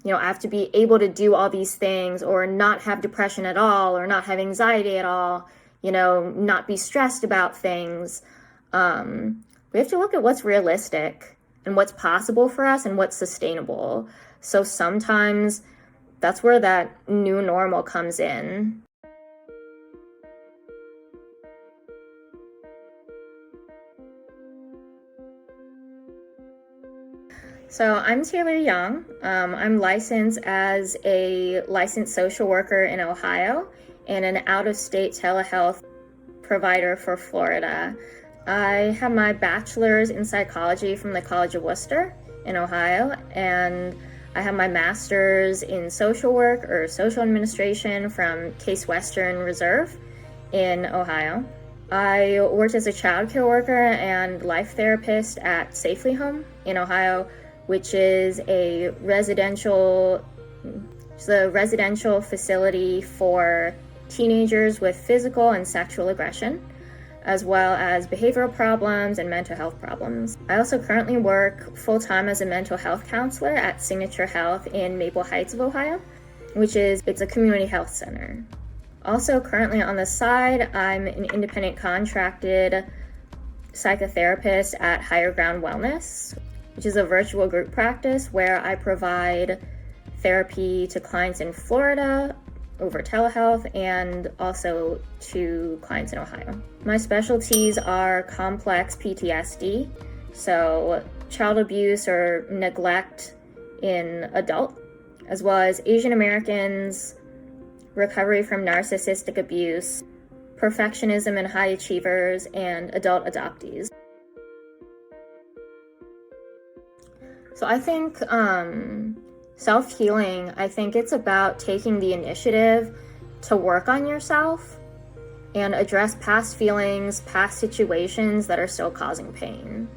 I have to be able to do all these things or not have depression at all or not have anxiety at all, not be stressed about things. We have to look at what's realistic and what's possible for us and what's sustainable. So sometimes that's where that new normal comes in. So I'm Taylor Yong. I'm licensed as a licensed social worker in Ohio and an out-of-state telehealth provider for Florida. I have my bachelor's in psychology from the College of Worcester in Ohio, and I have my master's in social work or social administration from Case Western Reserve in Ohio. I worked as a child care worker and life therapist at Safely Home in Ohio, which is a residential facility for teenagers with physical and sexual aggression, as well as behavioral problems and mental health problems. I also currently work full-time as a mental health counselor at Signature Health in Maple Heights of Ohio, it's a community health center. Also currently on the side, I'm an independent contracted psychotherapist at Higher Ground Wellness, which is a virtual group practice where I provide therapy to clients in Florida over telehealth and also to clients in Ohio. My specialties are complex PTSD, so child abuse or neglect in adult, as well as Asian Americans, recovery from narcissistic abuse, perfectionism and high achievers, and adult adoptees. So I think self-healing, I think it's about taking the initiative to work on yourself and address past feelings, past situations that are still causing pain.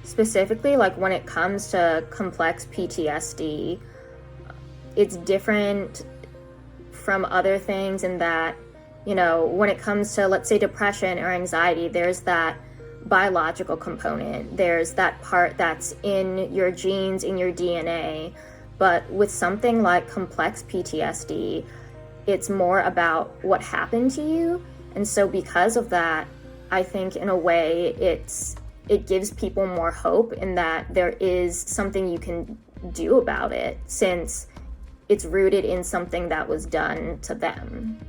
Specifically, like when it comes to complex PTSD, it's different from other things in that, when it comes to, let's say, depression or anxiety, there's that biological component. There's that part that's in your genes, in your DNA. But with something like complex PTSD, it's more about what happened to you. And so because of that, I think in a way it gives people more hope in that there is something you can do about it, since it's rooted in something that was done to them.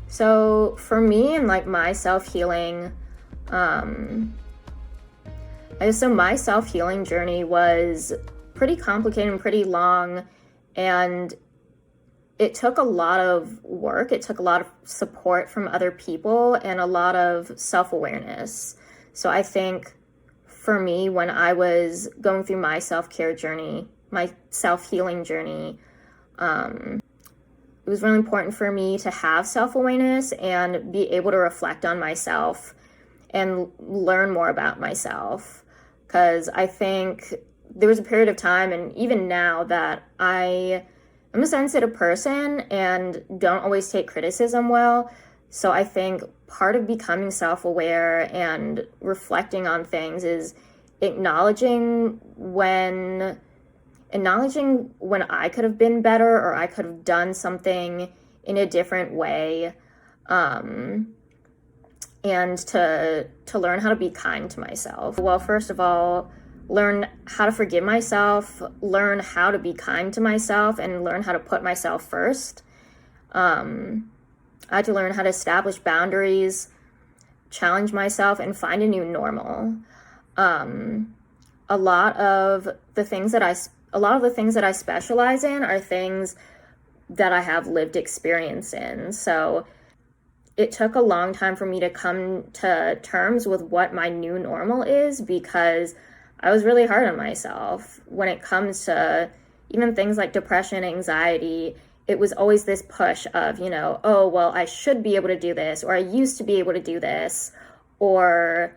So for me and my self-healing, my self-healing journey was pretty complicated and pretty long, and it took a lot of work. It took a lot of support from other people and a lot of self-awareness. So I think for me, when I was going through my self-care journey, my self-healing journey, it was really important for me to have self-awareness and be able to reflect on myself and learn more about myself. Because I think there was a period of time, and even now, that I'm a sensitive person and don't always take criticism well. So I think part of becoming self-aware and reflecting on things is acknowledging when I could have been better or I could have done something in a different way, and to learn how to be kind to myself. Well, first of all, learn how to forgive myself, learn how to be kind to myself, and learn how to put myself first. I had to learn how to establish boundaries, challenge myself, and find a new normal. A lot of the things that I specialize in are things that I have lived experience in. So it took a long time for me to come to terms with what my new normal is, because I was really hard on myself when it comes to even things like depression, anxiety. It was always this push of, oh, well, I should be able to do this, or I used to be able to do this, or,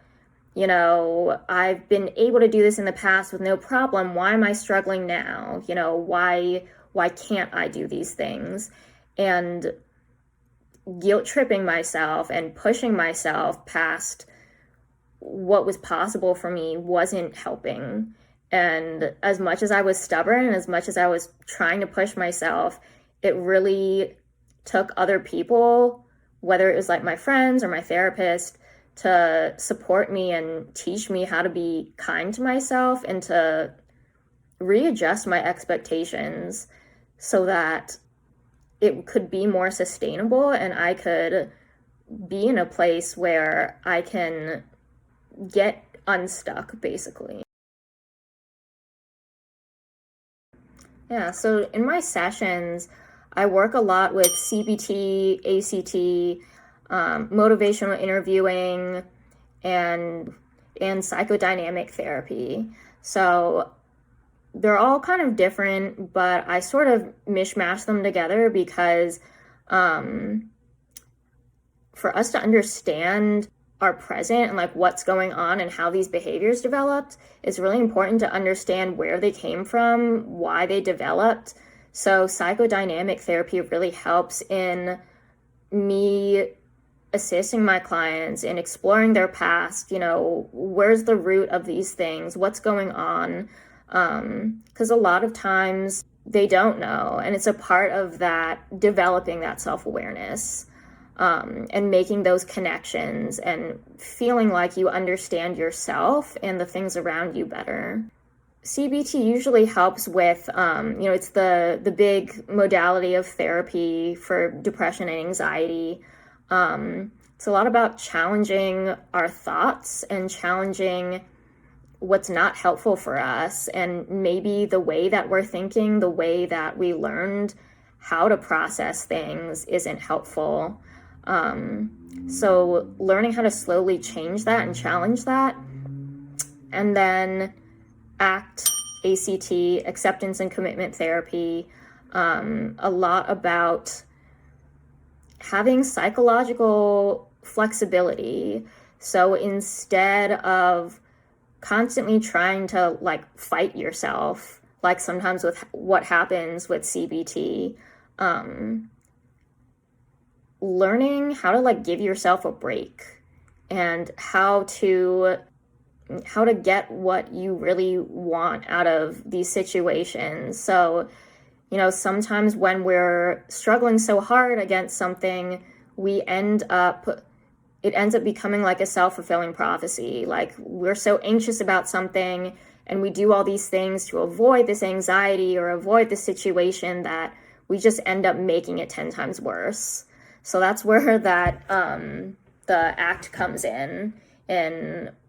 I've been able to do this in the past with no problem. Why am I struggling now? Why can't I do these things? And guilt tripping myself and pushing myself past what was possible for me wasn't helping. And as much as I was stubborn and as much as I was trying to push myself, it really took other people, whether it was like my friends or my therapist, to support me and teach me how to be kind to myself and to readjust my expectations so that it could be more sustainable and I could be in a place where I can get unstuck, basically. Yeah, so in my sessions, I work a lot with CBT, ACT, motivational interviewing, and psychodynamic therapy. So they're all kind of different, but I sort of mishmash them together because for us to understand our present and like what's going on and how these behaviors developed, it's really important to understand where they came from, why they developed. So psychodynamic therapy really helps in me assisting my clients in exploring their past, where's the root of these things, what's going on, because a lot of times they don't know, and it's a part of that developing that self-awareness. And making those connections and feeling like you understand yourself and the things around you better. CBT usually helps with, it's the big modality of therapy for depression and anxiety. It's a lot about challenging our thoughts and challenging what's not helpful for us, and maybe the way that we're thinking, the way that we learned how to process things isn't helpful. So learning how to slowly change that and challenge that. And then ACT, acceptance and commitment therapy, a lot about having psychological flexibility. So instead of constantly trying to like fight yourself, like sometimes with what happens with CBT, learning how to like give yourself a break and how to get what you really want out of these situations. So, sometimes when we're struggling so hard against something, it ends up becoming like a self-fulfilling prophecy. Like we're so anxious about something and we do all these things to avoid this anxiety or avoid this situation that we just end up making it 10 times worse. So that's where that the ACT comes in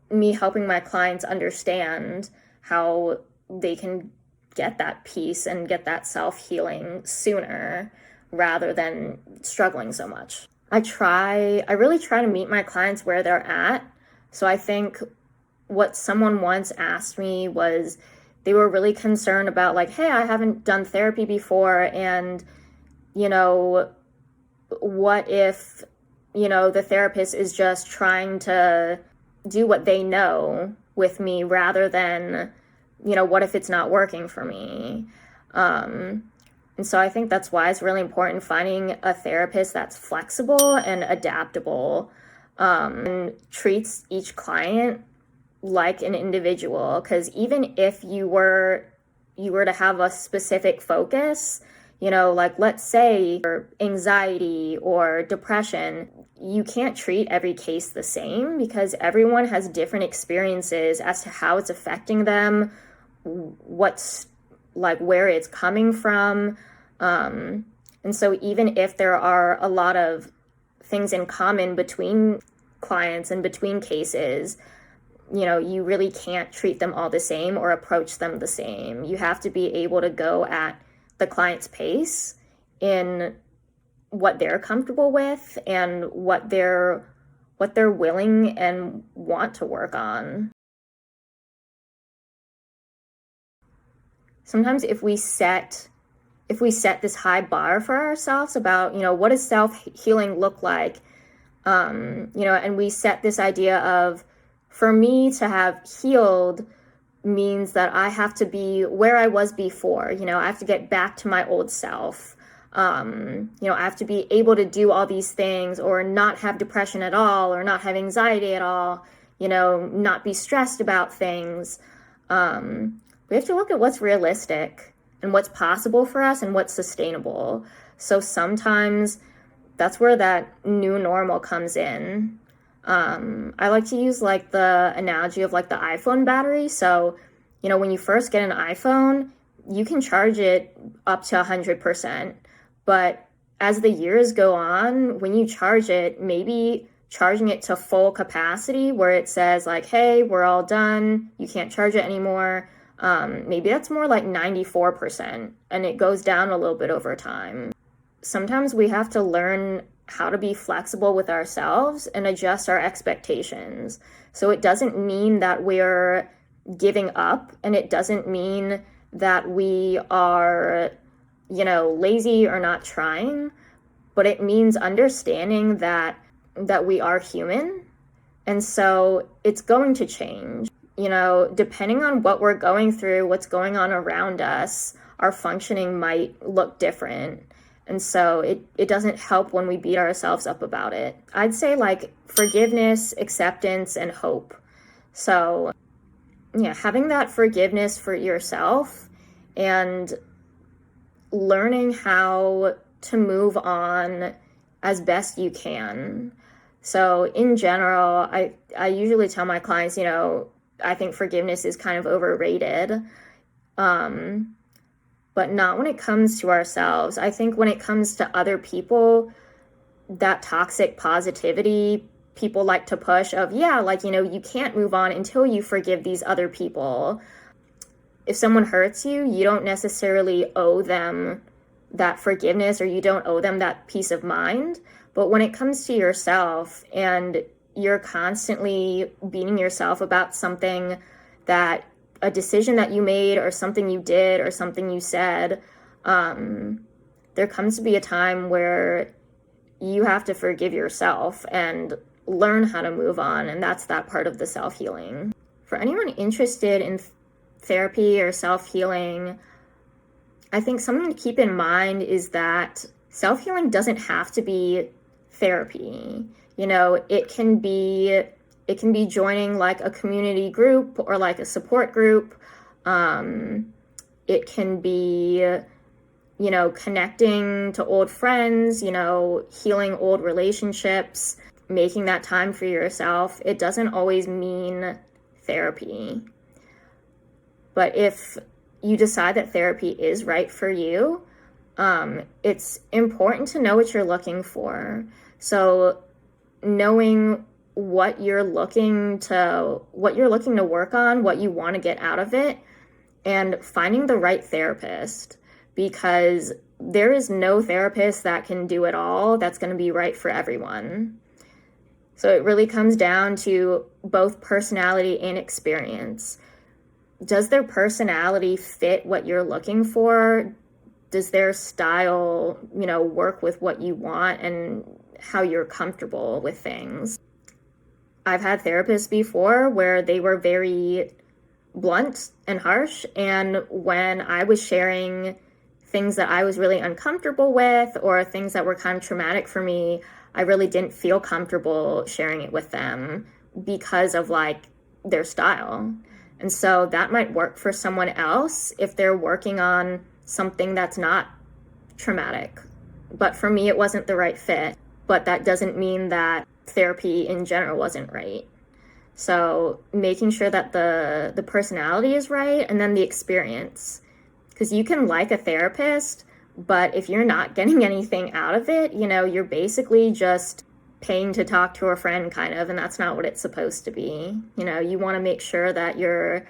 me helping my clients understand how they can get that peace and get that self-healing sooner rather than struggling so much. I really try to meet my clients where they're at. So I think what someone once asked me was they were really concerned about like, hey, I haven't done therapy before, and what if, the therapist is just trying to do what they know with me rather than, what if it's not working for me? And so I think that's why it's really important finding a therapist that's flexible and adaptable, and treats each client like an individual. Because even if you were to have a specific focus, like let's say for anxiety or depression, you can't treat every case the same because everyone has different experiences as to how it's affecting them, what's like where it's coming from. And so even if there are a lot of things in common between clients and between cases, you really can't treat them all the same or approach them the same. You have to be able to go at the client's pace in what they're comfortable with and what they're willing and want to work on. Sometimes if we set this high bar for ourselves about, what does self-healing look like, and we set this idea of, for me to have healed means that I have to be where I was before. I have to get back to my old self. I have to be able to do all these things or not have depression at all or not have anxiety at all. not be stressed about things. We have to look at what's realistic and what's possible for us and what's sustainable. So sometimes that's where that new normal comes in. I like to use like the analogy of like the iPhone battery. So, when you first get an iPhone, you can charge it up to 100%. But as the years go on, when you charge it, maybe charging it to full capacity where it says like, hey, we're all done, you can't charge it anymore. Maybe that's more like 94%, and it goes down a little bit over time. Sometimes we have to learn how to be flexible with ourselves and adjust our expectations. So it doesn't mean that we're giving up, and it doesn't mean that we are, lazy or not trying, but it means understanding that we are human. And so it's going to change. Depending on what we're going through, what's going on around us, our functioning might look different. And so it doesn't help when we beat ourselves up about it. I'd say like forgiveness, acceptance, and hope. So having that forgiveness for yourself and learning how to move on as best you can. So in general, I usually tell my clients, I think forgiveness is kind of overrated. But not when it comes to ourselves. I think when it comes to other people, that toxic positivity people like to push of, you can't move on until you forgive these other people. If someone hurts you, you don't necessarily owe them that forgiveness, or you don't owe them that peace of mind. But when it comes to yourself and you're constantly beating yourself about something, that a decision that you made or something you did or something you said, there comes to be a time where you have to forgive yourself and learn how to move on. And that's that part of the self-healing. For anyone interested in therapy or self-healing, I think something to keep in mind is that self-healing doesn't have to be therapy. It can be joining like a community group or like a support group. It can be, connecting to old friends, healing old relationships, making that time for yourself. It doesn't always mean therapy. But if you decide that therapy is right for you, it's important to know what you're looking for. So knowing what you're looking to work on, what you want to get out of it, and finding the right therapist, because there is no therapist that can do it all that's going to be right for everyone. So it really comes down to both personality and experience. Does their personality fit what you're looking for? Does their style, work with what you want and how you're comfortable with things? I've had therapists before where they were very blunt and harsh, and when I was sharing things that I was really uncomfortable with or things that were kind of traumatic for me, I really didn't feel comfortable sharing it with them because of like their style. And so that might work for someone else if they're working on something that's not traumatic. But for me, it wasn't the right fit. But that doesn't mean that therapy in general wasn't right. So making sure that the personality is right, and then the experience. Because you can like a therapist, but if you're not getting anything out of it, you're basically just paying to talk to a friend kind of, and that's not what it's supposed to be. You want to make sure that you're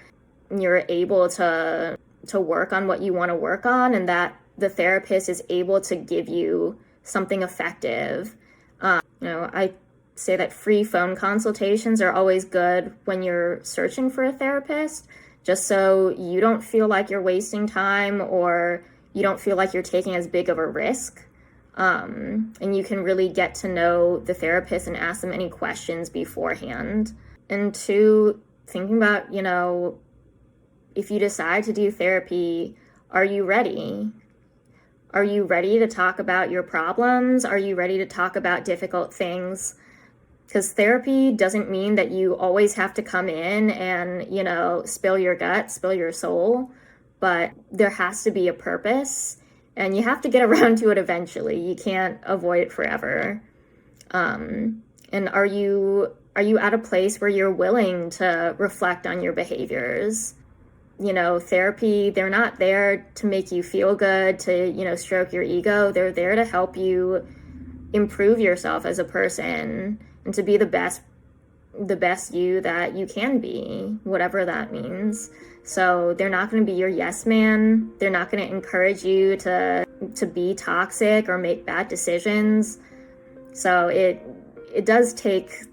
able to work on what you want to work on, and that the therapist is able to give you something effective. I say that free phone consultations are always good when you're searching for a therapist, just so you don't feel like you're wasting time or you don't feel like you're taking as big of a risk. And you can really get to know the therapist and ask them any questions beforehand. And two, thinking about, if you decide to do therapy, are you ready? Are you ready to talk about your problems? Are you ready to talk about difficult things? Because therapy doesn't mean that you always have to come in and, spill your guts, spill your soul, but there has to be a purpose, and you have to get around to it eventually. You can't avoid it forever. And are you at a place where you're willing to reflect on your behaviors? Therapy, they're not there to make you feel good, to, stroke your ego. They're there to help you improve yourself as a person and to be the best you that you can be, whatever that means. So they're not going to be your yes man. They're not going to encourage you to be toxic or make bad decisions. So it does take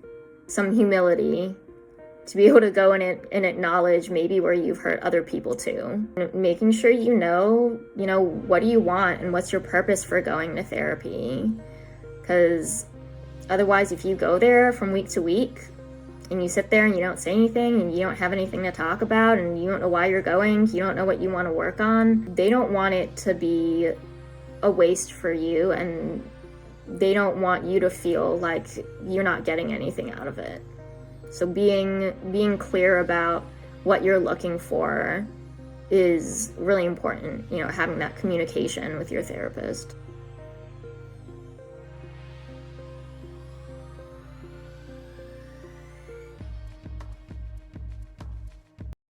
some humility to be able to go and acknowledge maybe where you've hurt other people too. Making sure you know, what do you want and what's your purpose for going to therapy? Because otherwise, if you go there from week to week and you sit there and you don't say anything and you don't have anything to talk about and you don't know why you're going, you don't know what you want to work on, they don't want it to be a waste for you, and they don't want you to feel like you're not getting anything out of it. So being clear about what you're looking for is really important, having that communication with your therapist.